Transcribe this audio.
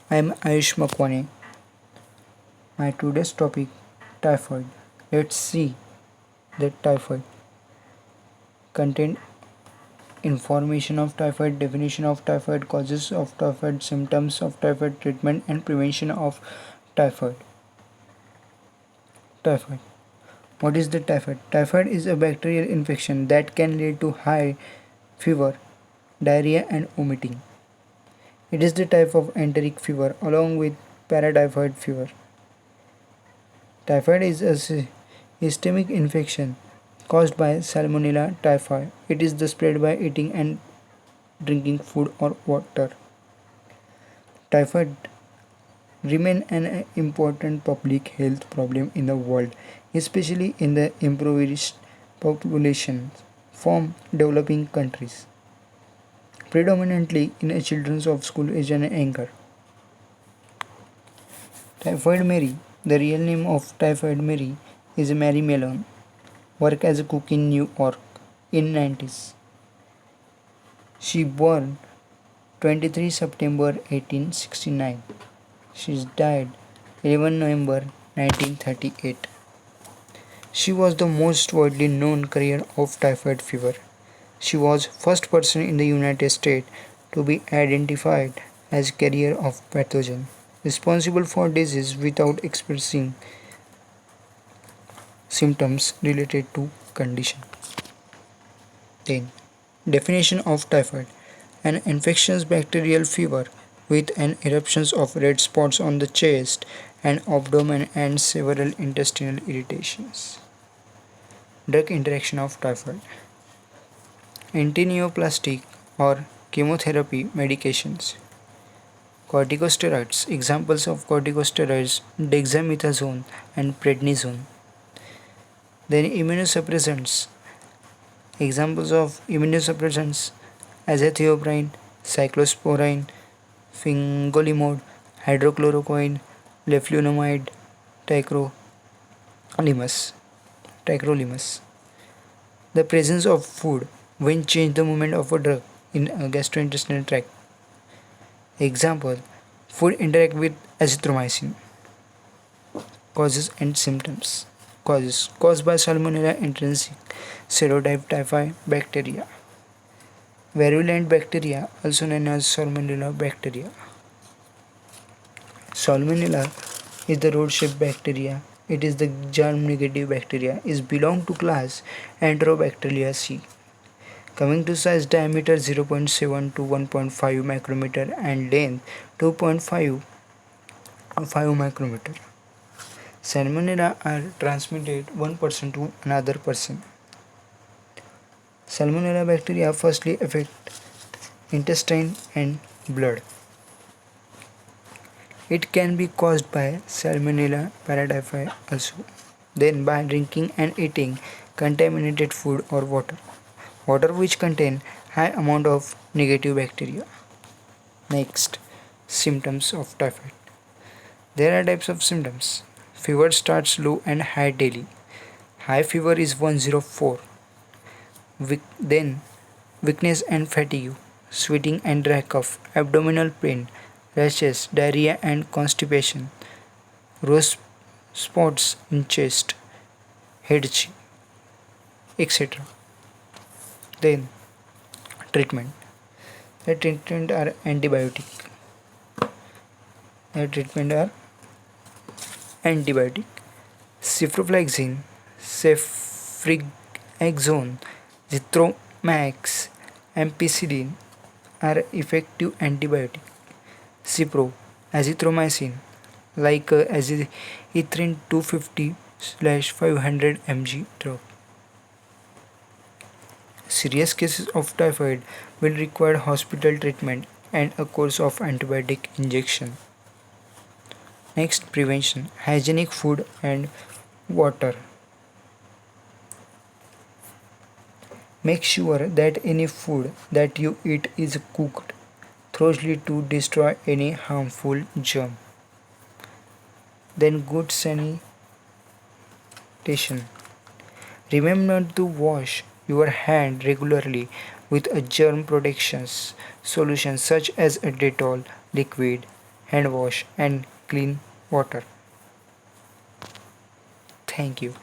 I am Ayush Makwane. My today's topic typhoid. Let's see that typhoid contain information of typhoid, definition of typhoid, causes of typhoid, symptoms of typhoid, treatment and prevention of typhoid. Typhoid. What is the typhoid? Typhoid is a bacterial infection that can lead to high fever, diarrhea and vomiting. It is the type of enteric fever along with paratyphoid fever. Typhoid is a systemic infection caused by Salmonella typhi. It is the spread by eating and drinking food or water. Typhoid remain an important public health problem in the world, especially in the impoverished populations from developing countries, predominantly in children of school age and younger. Typhoid Mary, the real name of Typhoid Mary is Mary Mellon, worked as a cook in New York in 90s. She born 23 September 1869. She died 11 November 1938. She was the most widely known carrier of typhoid fever. She was first person in the United States to be identified as carrier of pathogen responsible for disease without expressing symptoms related to condition. Then, definition of typhoid: an infectious bacterial fever with an eruptions of red spots on the chest and abdomen and several intestinal irritations. Drug interaction of typhoid: antineoplastic or chemotherapy medications. Corticosteroids. Examples of corticosteroids: dexamethasone and prednisone. Then immunosuppressants. Examples of immunosuppressants: azathioprine, cyclosporine, fingolimod, hydrochloroquine, leflunomide, tacrolimus. Tacrolimus. The presence of food when change the movement of a drug in a gastrointestinal tract. Example: food interact with azithromycin. Causes and symptoms. Causes: caused by Salmonella intrinsic serotype typhi bacteria. Virulent bacteria, also known as Salmonella bacteria. Salmonella is the rod-shaped bacteria. It is the germ-negative bacteria. It belongs to class Enterobacteriaceae. Coming to size: diameter 0.7 to 1.5 micrometer and length 2.5 micrometer. Salmonella are transmitted one person to another person. Salmonella bacteria firstly affect intestine and blood. It can be caused by Salmonella paratyphi also. Then by drinking and eating contaminated food or water. Water which contain high amount of negative bacteria. Next, symptoms of typhoid. There are types of symptoms. Fever starts low and high daily. High fever is 104. Then weakness and fatigue, sweating and dry cough, abdominal pain, rashes, diarrhea and constipation, rose spots in chest, head itch, etc. Then treatment. The treatment are antibiotic. The treatment are antibiotic. Ciprofloxacin, ceftriaxone, zithromax, ampicillin are effective antibiotic. Cipro, azithromycin, like azithromycin 250/500 mg drug. Serious cases of typhoid will require hospital treatment and a course of antibiotic injection. Next, prevention: hygienic food and water. Make sure that any food that you eat is cooked thoroughly to destroy any harmful germ. Then good sanitation. Remember to wash your hand regularly with a germ protection solution such as a Dettol liquid hand wash, and clean water. Thank you.